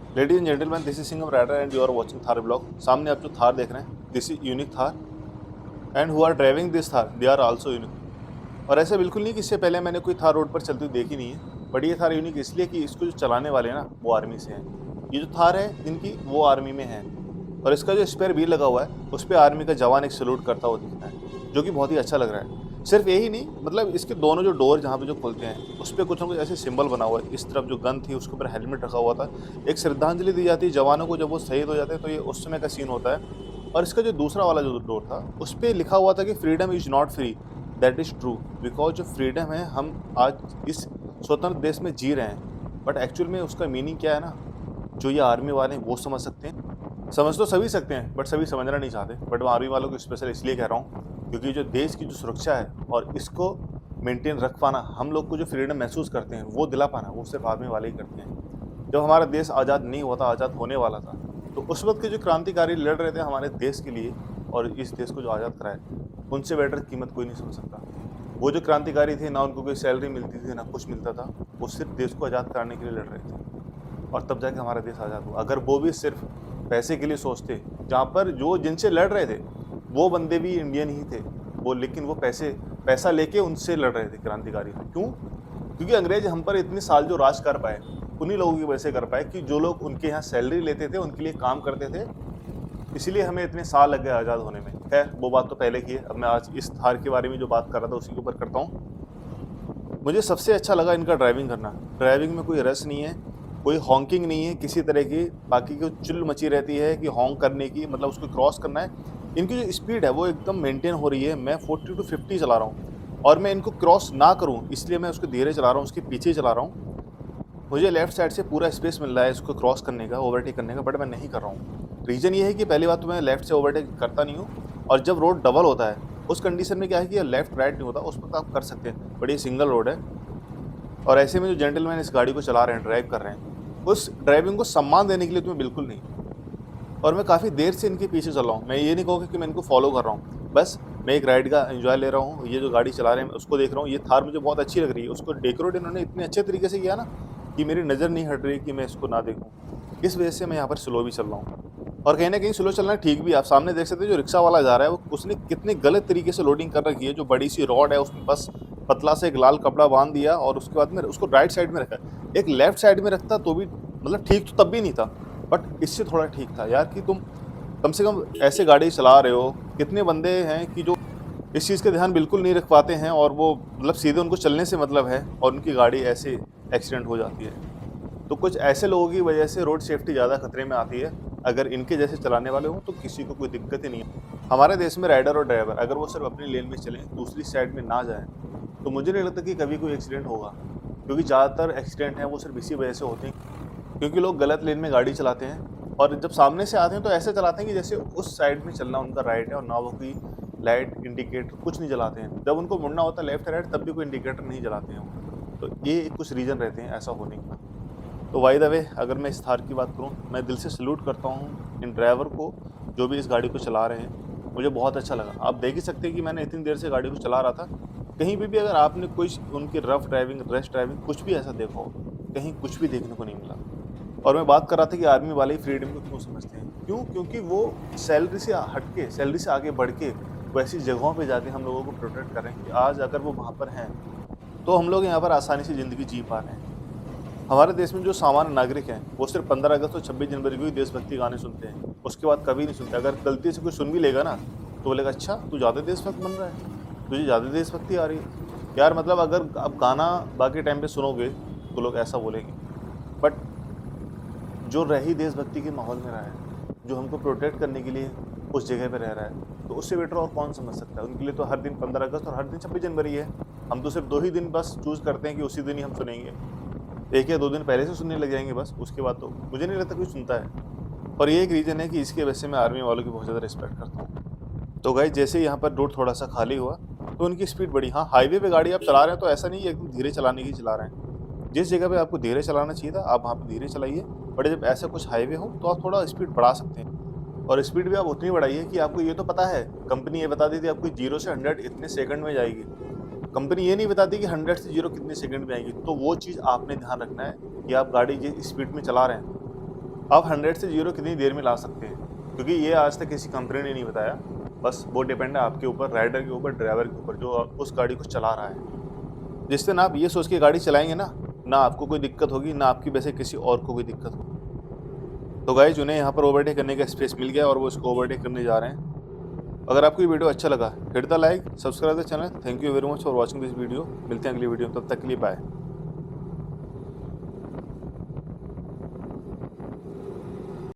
Ladies and gentleman, this is Singham rider and you are watching Thar blog. सामने आप जो थार देख रहे हैं, this is unique Thar and who are driving this Thar they are also unique. और ऐसा बिल्कुल नहीं कि इससे पहले मैंने कोई थार रोड पर चलती हुई देखी नहीं है, बट ये थार यूनिक इसलिए कि इसको जो चलाने वाले हैं ना, वो आर्मी से हैं। ये जो थार है इनकी, वो आर्मी में है। और इसका जो स्पेयर व्हील लगा हुआ है उस पर आर्मी का जवान एक सैल्यूट करता हुआ दिखता है, जो कि बहुत ही अच्छा लग रहा है। सिर्फ यही नहीं, मतलब इसके दोनों जो डोर जहाँ पे जो खुलते हैं उस पर कुछ ना कुछ ऐसे सिंबल बना हुआ है। इस तरफ जो गन थी उसके ऊपर हेलमेट रखा हुआ था। एक श्रद्धांजलि दी जाती है जवानों को जब वो शहीद हो जाते हैं, तो ये उस समय का सीन होता है। और इसका जो दूसरा वाला जो डोर था उस पर लिखा हुआ था कि freedom is not free, that is true. Because जो फ्रीडम है, हम आज इस स्वतंत्र देश में जी रहे हैं, बट एक्चुअल में उसका मीनिंग क्या है ना, जो ये आर्मी वाले हैं वो समझ सकते हैं। समझ तो सभी सकते हैं, बट सभी समझना नहीं चाहते। बट मैं आर्मी वालों को स्पेशल इसलिए कह रहा हूँ क्योंकि जो देश की जो सुरक्षा है और इसको मेंटेन रख पाना, हम लोग को जो फ्रीडम महसूस करते हैं वो दिला पाना, वो सिर्फ आर्मी वाले ही करते हैं। जब हमारा देश आज़ाद नहीं हुआ था, आज़ाद होने वाला था, तो उस वक्त के जो क्रांतिकारी लड़ रहे थे हमारे देश के लिए और इस देश को जो आज़ाद कराए, उनसे बेटर कीमत कोई नहीं समझ सकता। वो जो क्रांतिकारी थे, ना उनको कोई सैलरी मिलती थी ना कुछ मिलता था, वो सिर्फ देश को आज़ाद कराने के लिए लड़ रहे थे। और तब जाके हमारा देश आज़ाद हुआ। अगर वो भी सिर्फ पैसे के लिए सोचते, जहाँ पर जो जिनसे लड़ रहे थे वो बंदे भी इंडियन ही थे, वो लेकिन वो पैसा लेके उनसे लड़ रहे थे क्रांतिकारी। क्यों? क्योंकि अंग्रेज हम पर इतने साल जो राज कर पाए, उन्हीं लोगों की वजह से कर पाए कि जो लोग उनके यहाँ सैलरी लेते थे, उनके लिए काम करते थे। इसीलिए हमें इतने साल लग गए आज़ाद होने में। खैर, वो बात तो पहले की है। अब मैं आज इस थार के बारे में जो बात कर रहा था उसी के ऊपर करता हूँ। मुझे सबसे अच्छा लगा इनका ड्राइविंग करना। ड्राइविंग में कोई रस नहीं है, कोई हॉकिंग नहीं है किसी तरह की। बाकी की चिल मची रहती है कि हॉन्क करने की, मतलब उसको क्रॉस करना है। इनकी जो स्पीड है वो एकदम मेंटेन हो रही है। मैं 40 टू 50 चला रहा हूँ और मैं इनको क्रॉस ना करूँ इसलिए मैं उसको धीरे चला रहा हूँ, उसके पीछे चला रहा हूँ। मुझे लेफ्ट साइड से पूरा स्पेस मिल रहा है इसको क्रॉस करने का, ओवरटेक करने का, बट मैं नहीं कर रहा हूँ। रीज़न ये है कि पहली बात तो मैं लेफ्ट से ओवरटेक करता नहीं हूँ, और जब रोड डबल होता है उस कंडीशन में क्या है कि लेफ्ट राइट नहीं होता, उस वक्त आप कर सकते हैं, बट ये सिंगल रोड है। और ऐसे में जो जेंटलमैन इस गाड़ी को चला रहे हैं, ड्राइव कर रहे हैं, उस ड्राइविंग को सम्मान देने के लिए तुम्हें बिल्कुल नहीं। और मैं काफ़ी देर से इनके पीछे चल रहा हूँ। मैं ये नहीं कहूँगा कि मैं इनको फॉलो कर रहा हूँ, बस मैं एक राइड का एंजॉय ले रहा हूँ। ये जो गाड़ी चला रहे हैं उसको देख रहा हूँ। ये थार मुझे बहुत अच्छी लग रही है। उसको डेकोरेट इन्होंने इतने अच्छे तरीके से किया ना कि मेरी नज़र नहीं हट रही कि मैं इसको ना देखूँ। इस वजह से मैं यहाँ पर स्लो भी चल रहा हूँ, और कहीं ना कहीं स्लो चलना ठीक भी। आप सामने देख सकते हैं जो रिक्शा वाला जा रहा है, वो उसने कितने गलत तरीके से लोडिंग कर रखी है। जो बड़ी सी रॉड है उसमें बस पतला से एक लाल कपड़ा बांध दिया और उसके बाद में उसको राइट साइड में रखा। एक लेफ्ट साइड में रखता तो भी मतलब ठीक, तो तब भी नहीं था, बट इससे थोड़ा ठीक था यार। कि तुम कम से कम ऐसे गाड़ी चला रहे हो, कितने बंदे हैं कि जो इस चीज़ का ध्यान बिल्कुल नहीं रख पाते हैं, और वो मतलब सीधे उनको चलने से मतलब है और उनकी गाड़ी ऐसे एक्सीडेंट हो जाती है। तो कुछ ऐसे लोगों की वजह से रोड सेफ्टी ज़्यादा खतरे में आती है। अगर इनके जैसे चलाने वाले हों तो किसी को कोई दिक्कत ही नहीं है। हमारे देश में राइडर और ड्राइवर अगर वो सिर्फ अपनी लेन में चलें, दूसरी साइड में ना जाएं, तो मुझे नहीं लगता कि कभी कोई एक्सीडेंट होगा। क्योंकि ज़्यादातर एक्सीडेंट हैं वो सिर्फ इसी वजह से होते हैं क्योंकि लोग गलत लेन में गाड़ी चलाते हैं, और जब सामने से आते हैं तो ऐसे चलाते हैं कि जैसे उस साइड में चलना उनका राइट है, और ना वो कोई लाइट इंडिकेटर कुछ नहीं जलाते हैं। जब उनको मुड़ना होता है लेफ्ट राइट, तब भी कोई इंडिकेटर नहीं जलाते हैं वो। तो ये कुछ रीज़न रहते हैं ऐसा होने का। तो बाय द वे, अगर मैं इस थार की बात करूँ, मैं दिल से सैल्यूट करता हूँ इन ड्राइवर को जो भी इस गाड़ी को चला रहे हैं। मुझे बहुत अच्छा लगा। आप देख ही सकते हैं कि मैंने इतनी देर से गाड़ी को चला रहा था। कहीं भी अगर आपने कोई उनकी रफ ड्राइविंग, रश ड्राइविंग कुछ भी ऐसा देखा हो, कहीं कुछ भी देखने को नहीं मिला। और मैं बात कर रहा था कि आर्मी वाले ही फ्रीडम को क्यों समझते हैं। क्यों? क्योंकि वो सैलरी से हट के, सैलरी से आगे बढ़ के वैसी जगहों पे जाके हम लोगों को प्रोटेक्ट कर रहे हैं कि आज अगर वो वहाँ पर हैं तो हम लोग यहाँ पर आसानी से ज़िंदगी जी पा रहे हैं। हमारे देश में जो सामान्य नागरिक हैं वो सिर्फ 15 अगस्त और 26 जनवरी को ही देशभक्ति गाने सुनते हैं, उसके बाद कभी नहीं सुनते। अगर गलती से कोई सुन भी लेगा ना तो बोलेगा अच्छा तू ज़्यादा देशभक्त बन रहा है, तुझे ज़्यादा देशभक्ति आ रही है। यार मतलब अगर आप गाना बाकी टाइम पे सुनोगे तो लोग ऐसा बोलेंगे, बट जो रही देशभक्ति के माहौल में रहा है, जो हमको प्रोटेक्ट करने के लिए उस जगह पे रह रहा है, तो उससे बेटर और कौन समझ सकता है। उनके लिए तो हर दिन 15 अगस्त और हर दिन 26 जनवरी है। हम तो सिर्फ 2 ही दिन बस चूज़ करते हैं कि उसी दिन ही हम सुनेंगे। 1 या 2 दिन पहले से सुनने लग जाएंगे बस, उसके बाद तो मुझे नहीं लगता कोई सुनता है। और ये एक रीज़न है कि इसकी वजह से मैं आर्मी वालों की बहुत ज़्यादा रिस्पेक्ट करता हूँ। तो गाइस, जैसे ही यहाँ पर रोड थोड़ा सा खाली हुआ तो उनकी स्पीड बढ़ी। हाँ, हाईवे पे गाड़ी आप चला रहे हैं तो ऐसा नहीं है एकदम धीरे चलाने की चला रहे हैं। जिस जगह पे आपको धीरे चलाना चाहिए था आप वहाँ पे धीरे चलाइए, बट जब ऐसा कुछ हाईवे हो तो आप थोड़ा स्पीड बढ़ा सकते हैं। और स्पीड भी आप उतनी बढ़ाइए कि आपको ये तो पता है, कंपनी ये बता देती है आपको 0 से 100 इतने सेकंड में जाएगी। कंपनी ये नहीं बताती कि 100 से 0 कितने सेकंड में आएगी। तो वो चीज़ आपने ध्यान रखना है कि आप गाड़ी जिस स्पीड में चला रहे हैं आप 100 से 0 कितनी देर में ला सकते हैं, क्योंकि ये आज तक किसी कंपनी ने नहीं बताया। बस वो डिपेंड है आपके ऊपर, राइडर के ऊपर, ड्राइवर के ऊपर जो उस गाड़ी को चला रहा है। जिस दिन आप ये सोच के गाड़ी चलाएंगे ना आपको कोई दिक्कत होगी, ना आपकी वजह से किसी और को कोई दिक्कत होगी। तो गाइस उन्हें यहाँ पर ओवरटेक करने का स्पेस मिल गया और वो इसको ओवरटेक करने जा रहे हैं। अगर आपको ये वीडियो अच्छा लगा hit the like, subscribe the channel. Thank you very much for watching this video. मिलते हैं अगली वीडियो में, तब तक के लिए बाय।